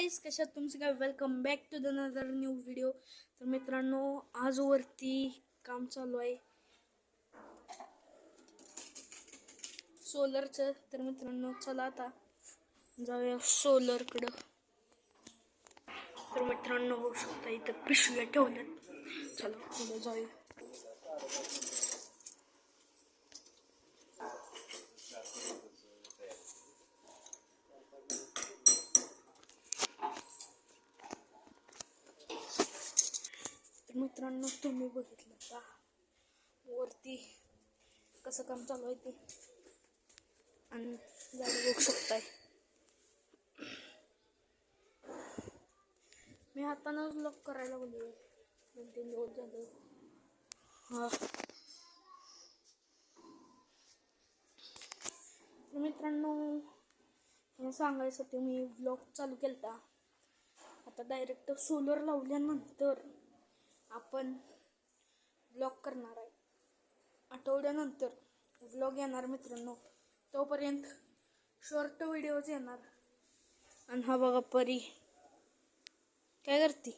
Guys, कशात तुमचं काय? Welcome back to the another new video. तर मित्रांनो, आज वरती काम चालू आहे सोलरचं. तर मित्रांनो, चला आता जाऊया सोलरकडं. तर मित्रांनो, बघू शकता इथं पिशव्या ठेवल्यात. चला पुढे जाऊया. तर मित्रांनो, तुम्ही बघितलं का वरती कसं काम चालू आहे ते, आणि जागा बघू शकताय. मी हातानंच लॉक करायला लागलो 2-3 दिवस झाले. हा, तर मित्रांनो, हे सांगायसाठी मी ब्लॉग चालू केलता. आता डायरेक्ट सोलर लावल्यानंतर आपण ब्लॉग करणार आहे. आठवड्यानंतर ब्लॉग येणार मित्रांनो. तोपर्यंत शॉर्ट व्हिडिओज येणार. आणि हा बघा परी काय करते.